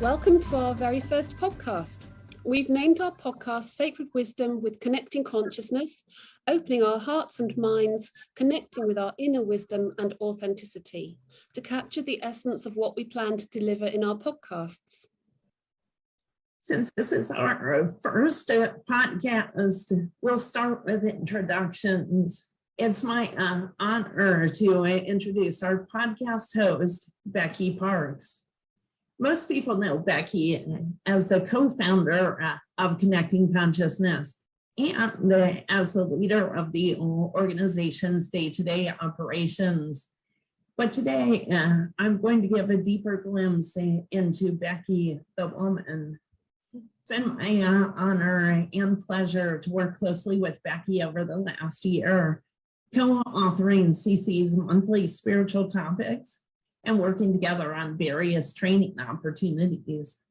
Welcome to our very first podcast. We've named our podcast Sacred Wisdom with Connecting Consciousness, opening our hearts and minds, connecting with our inner wisdom and authenticity to capture the essence of what we plan to deliver in our podcasts. Since this is our first podcast, we'll start with introductions. It's my honor to introduce our podcast host, Becky Parks. Most people know Becky as the co-founder of Connecting Consciousness and as the leader of the organization's day-to-day operations. But today, I'm going to give a deeper glimpse into Becky, the woman. It's been my honor and pleasure to work closely with Becky over the last year, co-authoring CC's monthly spiritual topics and working together on various training opportunities.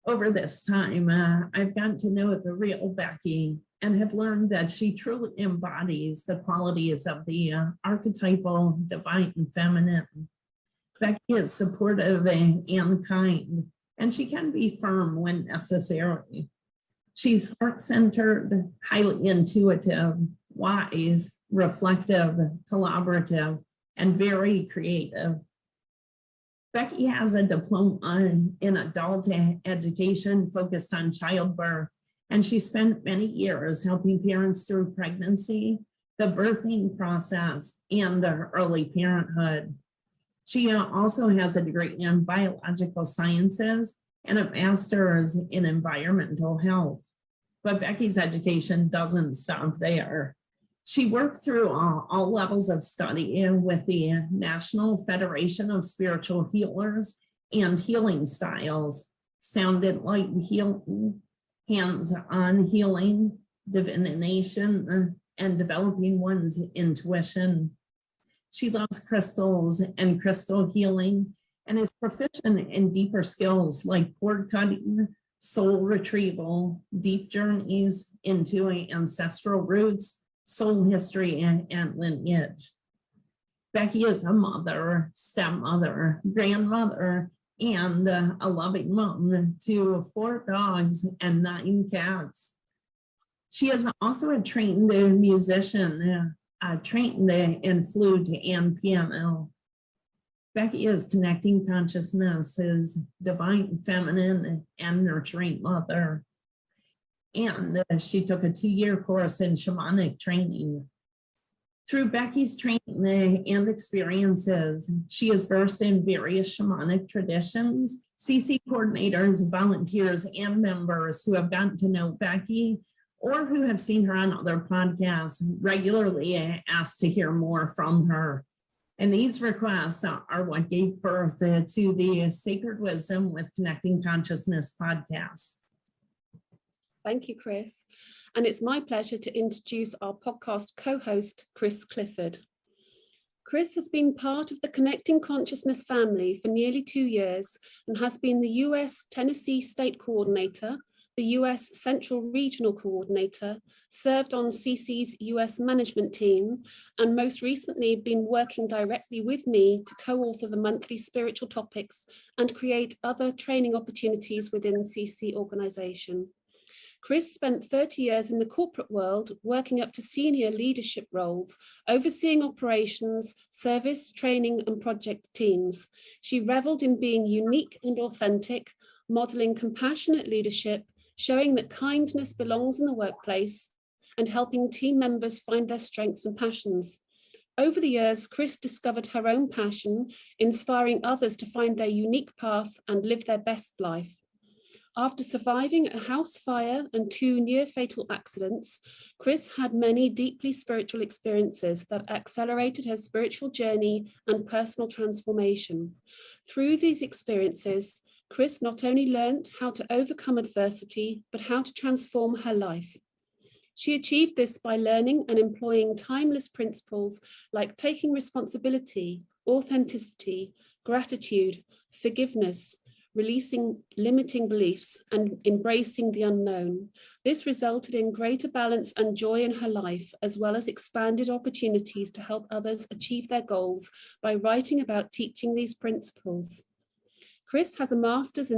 Over this time, I've gotten to know the real Becky and have learned that she truly embodies the qualities of the archetypal divine feminine. Becky is supportive and kind, and she can be firm when necessary. She's heart-centered, highly intuitive, wise, reflective, collaborative, and very creative. Becky has a diploma in adult education focused on childbirth, and she spent many years helping parents through pregnancy, the birthing process, and early parenthood. She also has a degree in biological sciences and a master's in environmental health. But Becky's education doesn't stop there. She worked through all levels of study with the National Federation of Spiritual Healers and Healing Styles, Sound and Light Healing, Hands-on Healing, Divination, and developing one's intuition. She loves crystals and crystal healing and is proficient in deeper skills like cord cutting, soul retrieval, deep journeys into ancestral roots, soul history, and lineage. Becky is a mother, stepmother, grandmother, and a loving mom to 4 dogs and 9 cats. She is also a trained musician, trained in flute and piano. Becky is connecting consciousness as divine feminine and nurturing mother. And she took a 2-year course in shamanic training. Through Becky's training and experiences, she is versed in various shamanic traditions. CC coordinators, volunteers, and members who have gotten to know Becky or who have seen her on other podcasts regularly ask to hear more from her. And these requests are what gave birth to the Sacred Wisdom with Connecting Consciousness podcast. Thank you, Chris. And it's my pleasure to introduce our podcast co-host, Chris Clifford. Chris has been part of the Connecting Consciousness family for nearly 2 years and has been the US Tennessee State Coordinator, the US Central Regional Coordinator, served on CC's US management team, and most recently been working directly with me to co-author the monthly spiritual topics and create other training opportunities within CC organization. Chris spent 30 years in the corporate world, working up to senior leadership roles, overseeing operations, service, training, and project teams. She reveled in being unique and authentic, modeling compassionate leadership, showing that kindness belongs in the workplace, and helping team members find their strengths and passions. Over the years, Chris discovered her own passion, inspiring others to find their unique path and live their best life. After surviving a house fire and 2 near-fatal accidents, Chris had many deeply spiritual experiences that accelerated her spiritual journey and personal transformation. Through these experiences, Chris not only learned how to overcome adversity, but how to transform her life. She achieved this by learning and employing timeless principles like taking responsibility, authenticity, gratitude, forgiveness, releasing limiting beliefs, and embracing the unknown. This resulted in greater balance and joy in her life, as well as expanded opportunities to help others achieve their goals by writing about teaching these principles. Chris has a master's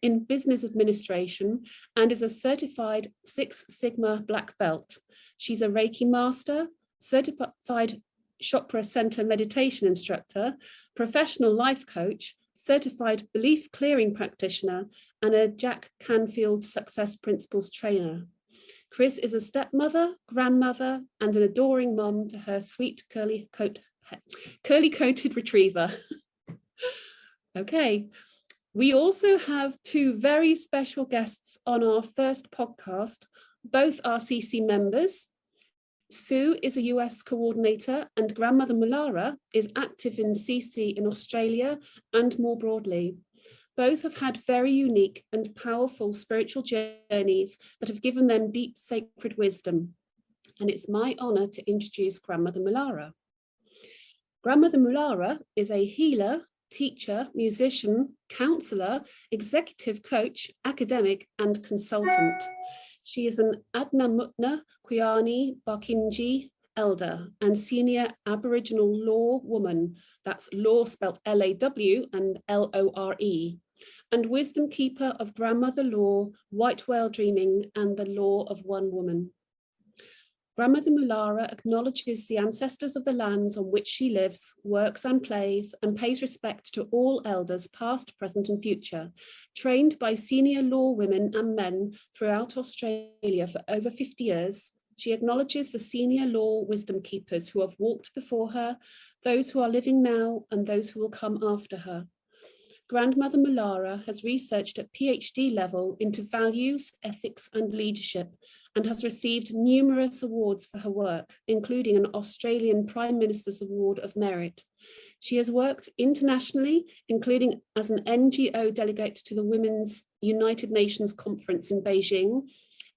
in business administration and is a certified Six Sigma black belt. She's a Reiki master, certified Chopra Center meditation instructor, professional life coach, certified belief clearing practitioner, and a Jack Canfield Success Principles trainer. Chris is a stepmother, grandmother, and an adoring mom to her sweet curly-coated retriever. Okay, we also have two very special guests on our first podcast. Both are CC members. Sue is a US coordinator, and Grandmother Mulara is active in CC in Australia and more broadly. Both have had very unique and powerful spiritual journeys that have given them deep sacred wisdom. And it's my honor to introduce Grandmother Mulara. Grandmother Mulara is a healer, teacher, musician, counselor, executive coach, academic, and consultant. She is an Adnamutna Kuyani Barkinji elder and senior Aboriginal law woman. That's law spelt L-A-W and L-O-R-E. And wisdom keeper of grandmother law, white whale dreaming, and the law of one woman. Grandmother Mulara acknowledges the ancestors of the lands on which she lives, works and plays, and pays respect to all elders past, present and future, trained by senior law women and men throughout Australia for over 50 years. She acknowledges the senior law wisdom keepers who have walked before her, those who are living now and those who will come after her. Grandmother Mulara has researched at PhD level into values, ethics and leadership, and has received numerous awards for her work, including an Australian Prime Minister's Award of Merit. She has worked internationally, including as an NGO delegate to the Women's United Nations Conference in Beijing,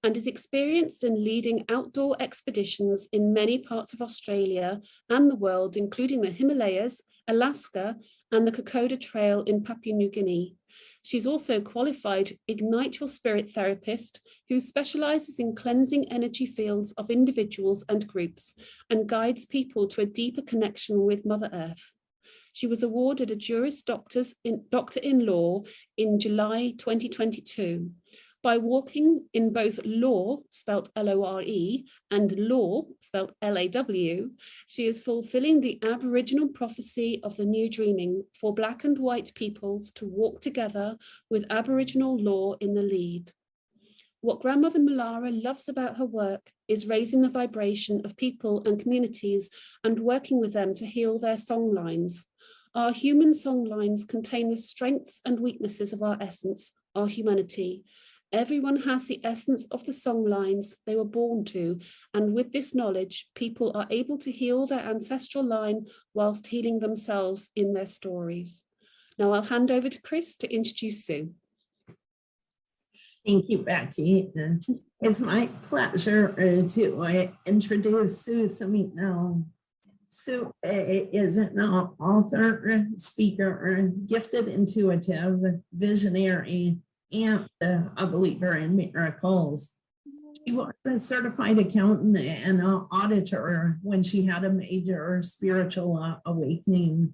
and is experienced in leading outdoor expeditions in many parts of Australia and the world, including the Himalayas, Alaska, and the Kokoda Trail in Papua New Guinea. She's also a qualified Ignite Your Spirit therapist who specializes in cleansing energy fields of individuals and groups and guides people to a deeper connection with Mother Earth. She was awarded a Juris Doctor in Law in July 2022. By walking in both law, spelt L-O-R-E, and law, spelt L-A-W, she is fulfilling the Aboriginal prophecy of the New Dreaming for Black and white peoples to walk together with Aboriginal law in the lead. What Grandmother Mulara loves about her work is raising the vibration of people and communities and working with them to heal their songlines. Our human songlines contain the strengths and weaknesses of our essence, our humanity. Everyone has the essence of the song lines they were born to, and with this knowledge, people are able to heal their ancestral line whilst healing themselves in their stories. Now I'll hand over to Chris to introduce Sue. Thank you, Becky. It's my pleasure to introduce Sue Samino. Sue is an author, speaker, gifted intuitive, visionary, and a believer in miracles. She was a certified accountant and an auditor when she had a major spiritual awakening.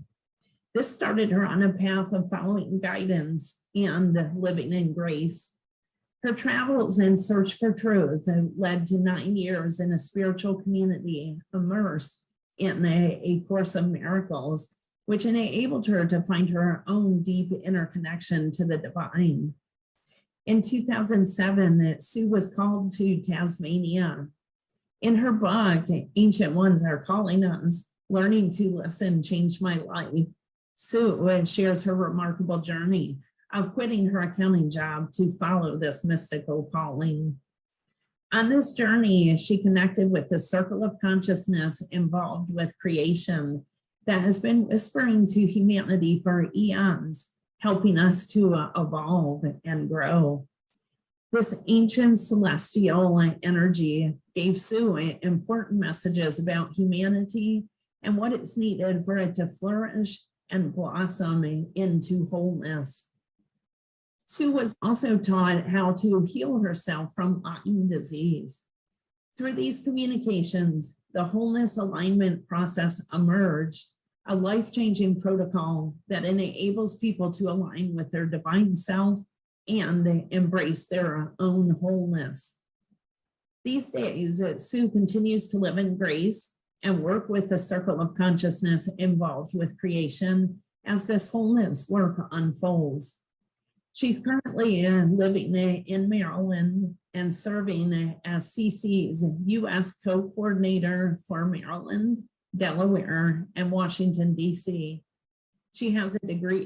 This started her on a path of following guidance and living in grace. Her travels and search for truth led to 9 years in a spiritual community immersed in a course of miracles, which enabled her to find her own deep inner connection to the divine. In 2007, Sue was called to Tasmania. In her book, Ancient Ones Are Calling Us, Learning to Listen Changed My Life, Sue shares her remarkable journey of quitting her accounting job to follow this mystical calling. On this journey, she connected with the circle of consciousness involved with creation that has been whispering to humanity for eons, helping us to evolve and grow. This ancient celestial energy gave Sue important messages about humanity and what is needed for it to flourish and blossom into wholeness. Sue was also taught how to heal herself from Lyme disease. Through these communications, the wholeness alignment process emerged a life-changing protocol that enables people to align with their divine self and embrace their own wholeness. These days, Sue continues to live in grace and work with the circle of consciousness involved with creation as this wholeness work unfolds. She's currently living in Maryland and serving as CC's U.S. co-coordinator for Maryland, Delaware, and Washington, D.C. She has a degree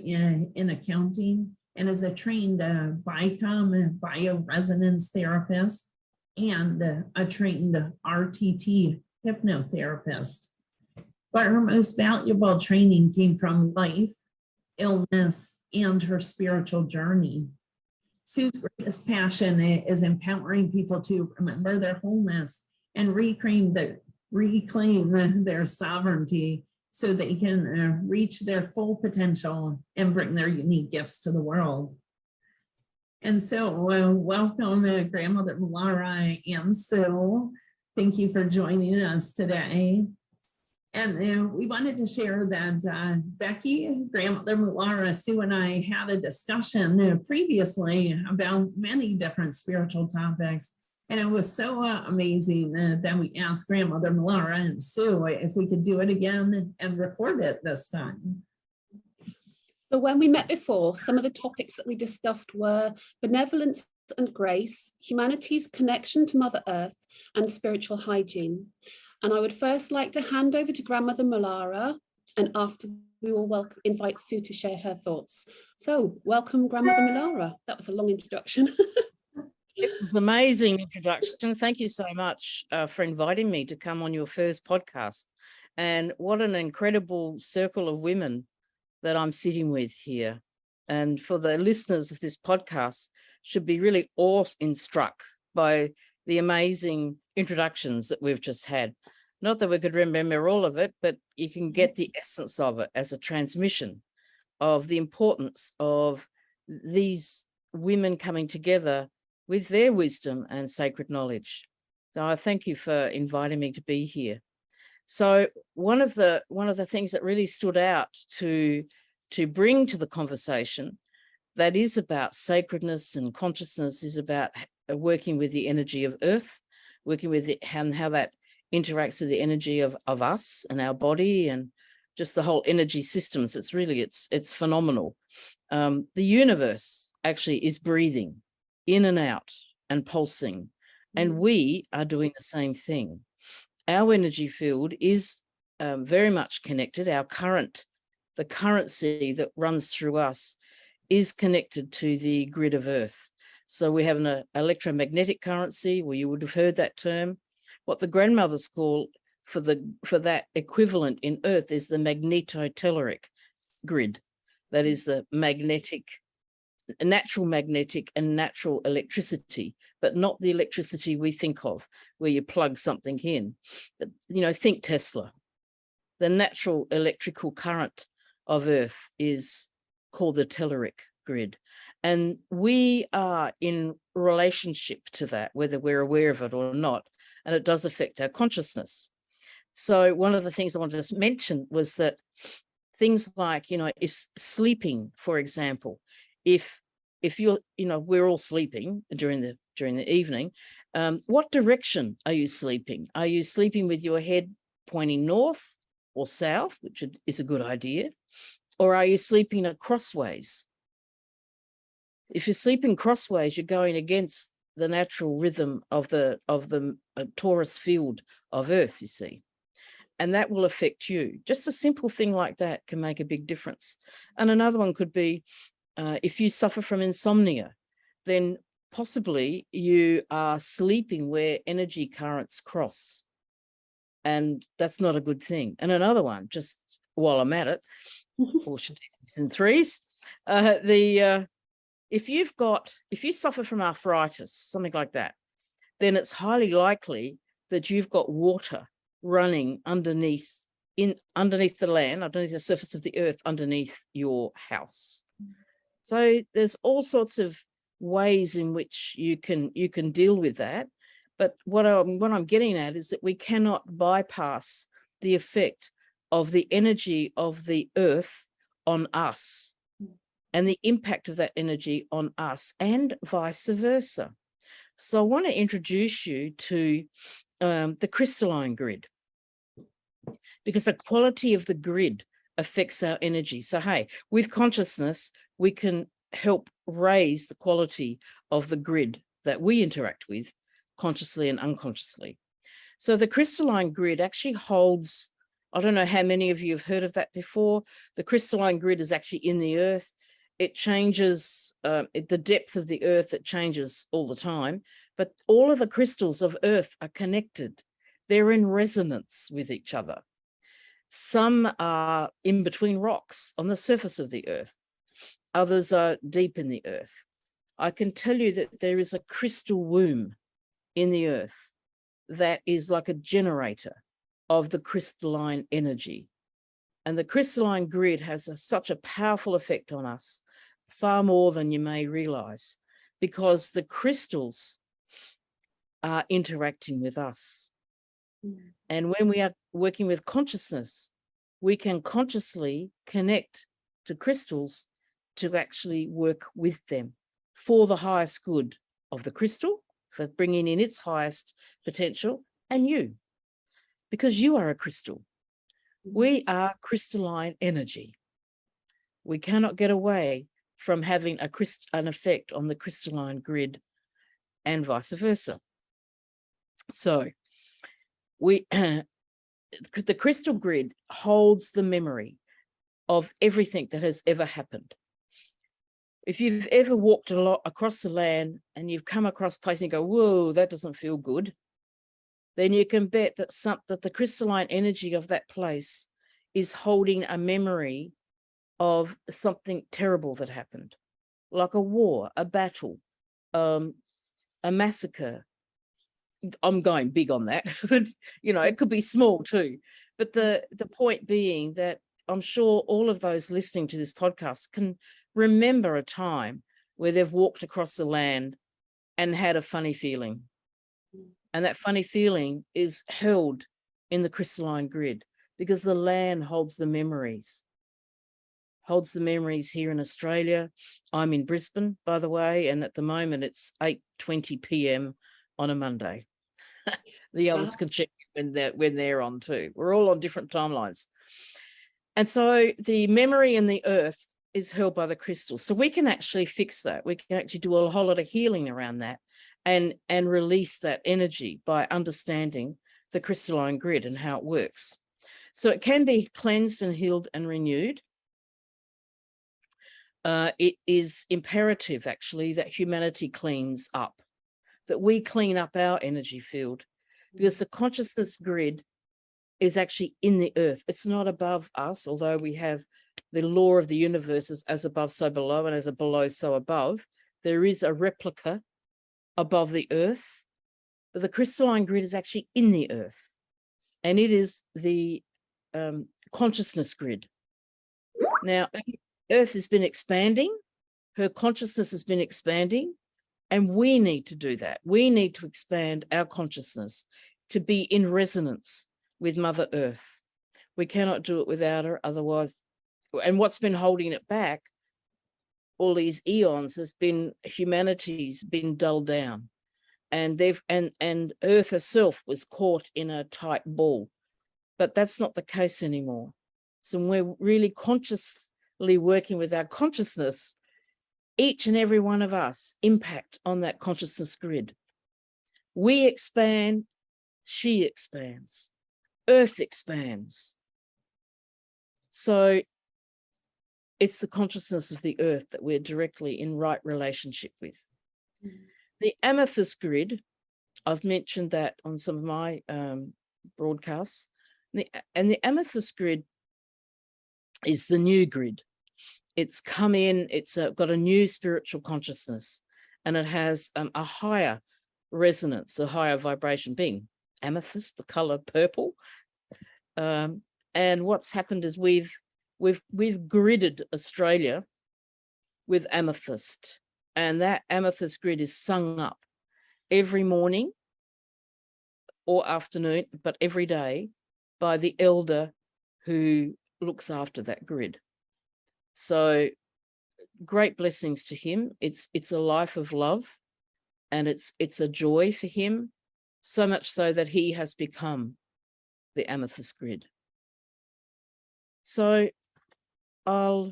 in accounting and is a trained bioresonance therapist and a trained RTT hypnotherapist. But her most valuable training came from life, illness, and her spiritual journey. Sue's greatest passion is empowering people to remember their wholeness and reclaim their sovereignty so they can reach their full potential and bring their unique gifts to the world. And so welcome Grandmother Lara and Sue. Thank you for joining us today. And we wanted to share that Becky, Grandmother Lara, Sue, and I had a discussion previously about many different spiritual topics. And it was so amazing that we asked Grandmother Lara and Sue if we could do it again and record it this time. So when we met before, some of the topics that we discussed were benevolence and grace, humanity's connection to Mother Earth, and spiritual hygiene. And I would first like to hand over to Grandmother Lara, and after we will invite Sue to share her thoughts. So welcome, Grandmother Lara. That was a long introduction. It was an amazing introduction. Thank you so much for inviting me to come on your first podcast. And what an incredible circle of women that I'm sitting with here. And for the listeners of this podcast, should be really awe-struck by the amazing introductions that we've just had. Not that we could remember all of it, but you can get the essence of it as a transmission of the importance of these women coming together with their wisdom and sacred knowledge. So I thank you for inviting me to be here. So one of the things that really stood out to bring to the conversation that is about sacredness and consciousness is about working with the energy of Earth, working with it and how that interacts with the energy of us and our body and just the whole energy systems. It's really, it's phenomenal. The universe actually is breathing in and out and pulsing, and we are doing the same thing. Our energy field is very much connected. The currency that runs through us is connected to the grid of Earth. So we have an electromagnetic currency, well, you would have heard that term. What the grandmothers call for that equivalent in Earth is the magnetotelluric grid. That is the natural magnetic and natural electricity, but not the electricity we think of, where you plug something in. But, think Tesla. The natural electrical current of Earth is called the telluric grid. And we are in relationship to that, whether we're aware of it or not, and it does affect our consciousness. So one of the things I wanted to mention was that things like, if sleeping, for example, if you're, we're all sleeping during the evening, what direction are you sleeping? Are you sleeping with your head pointing north or south, which is a good idea? Or are you sleeping crossways? If you're sleeping crossways, you're going against the natural rhythm of the torus field of Earth, you see. And that will affect you. Just a simple thing like that can make a big difference. And another one could be, if you suffer from insomnia, then possibly you are sleeping where energy currents cross. And that's not a good thing. And another one, just while I'm at it, or should do this in threes, if you suffer from arthritis, something like that, then it's highly likely that you've got water running underneath the land, underneath the surface of the Earth, underneath your house. So there's all sorts of ways in which you can deal with that. But what I'm getting at is that we cannot bypass the effect of the energy of the earth on us and the impact of that energy on us and vice versa. So I want to introduce you to the crystalline grid, because the quality of the grid affects our energy. So, hey, with consciousness, we can help raise the quality of the grid that we interact with consciously and unconsciously. So the crystalline grid actually holds, I don't know how many of you have heard of that before. The crystalline grid is actually in the earth. It changes, the depth of the earth, it changes all the time, but all of the crystals of earth are connected. They're in resonance with each other. Some are in between rocks on the surface of the earth. Others are deep in the earth. I can tell you that there is a crystal womb in the earth that is like a generator of the crystalline energy. And the crystalline grid has such a powerful effect on us, far more than you may realize, because the crystals are interacting with us. And when we are working with consciousness, we can consciously connect to crystals to actually work with them for the highest good of the crystal, for bringing in its highest potential, and you, because you are a crystal. We are crystalline energy. We cannot get away from having an effect on the crystalline grid and vice versa. So the crystal grid holds the memory of everything that has ever happened. If you've ever walked a lot across the land and you've come across a place and you go, whoa, that doesn't feel good, then you can bet that the crystalline energy of that place is holding a memory of something terrible that happened, like a war, a battle, a massacre. I'm going big on that, but it could be small too. But the point being that I'm sure all of those listening to this podcast can remember a time where they've walked across the land and had a funny feeling. And that funny feeling is held in the crystalline grid because the land holds the memories. Holds the memories here in Australia. I'm in Brisbane, by the way, and at the moment it's 8:20 p.m. on a Monday. The others can check when they're on too. We're all on different timelines. And so the memory in the earth is held by the crystals. So we can actually fix that. We can actually do a whole lot of healing around that and release that energy by understanding the crystalline grid and how it works. So it can be cleansed and healed and renewed. It is imperative, actually, that humanity cleans up, that we clean up our energy field, because the consciousness grid is actually in the earth. It's not above us, although we have the law of the universe is as above, so below, and as a below, so above. There is a replica above the earth, but the crystalline grid is actually in the earth, and it is the consciousness grid. Now, Earth has been expanding, her consciousness has been expanding, and we need to do that. We need to expand our consciousness to be in resonance with Mother Earth. We cannot do it without her, otherwise. And what's been holding it back all these eons has been humanity's been dulled down, and and Earth herself was caught in a tight ball. But that's not the case anymore. So when we're really consciously working with our consciousness, each and every one of us impact on that consciousness grid. We expand, she expands, Earth expands. So it's the consciousness of the earth that we're directly in right relationship with. The amethyst grid, I've mentioned that on some of my broadcasts, and the amethyst grid is the new grid. It's come in, it's got a new spiritual consciousness, and it has a higher resonance, a higher vibration, being amethyst, the color purple. And what's happened is we've gridded Australia with amethyst, and that amethyst grid is sung up every morning or afternoon, but every day, by the elder who looks after that grid. So great blessings to him. It's a life of love, and it's a joy for him, so much so that he has become the amethyst grid. So I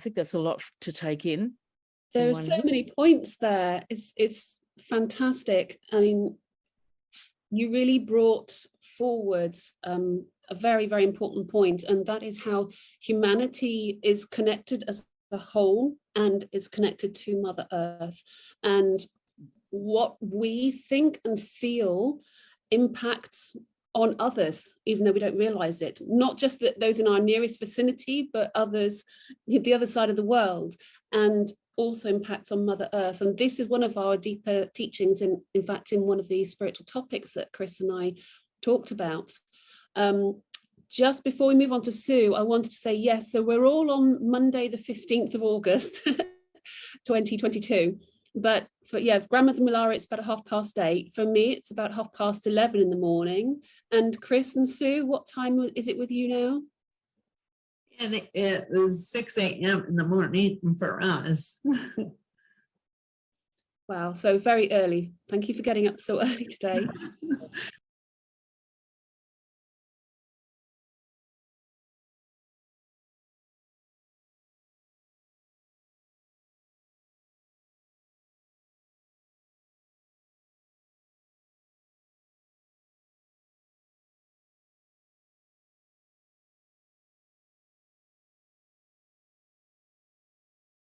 think that's a lot to take in. There are so many points there. It's fantastic. I mean, you really brought forward a very, very important point, and that is how humanity is connected as a whole and is connected to Mother Earth. And what we think and feel impacts on others, even though we don't realize it, not just those in our nearest vicinity, but others, the other side of the world, and also impacts on Mother Earth. And this is one of our deeper teachings, in fact, in one of the spiritual topics that Chris and I talked about. Just before we move on to Sue, I wanted to say, yes, so we're all on Monday, the 15th of August, 2022. But for Grandmother Milara, it's about 8:30. For me, it's about 11:30 in the morning. And Chris and Sue, what time is it with you now? And it is 6 a.m. in the morning for us. Wow, so very early. Thank you for getting up so early today.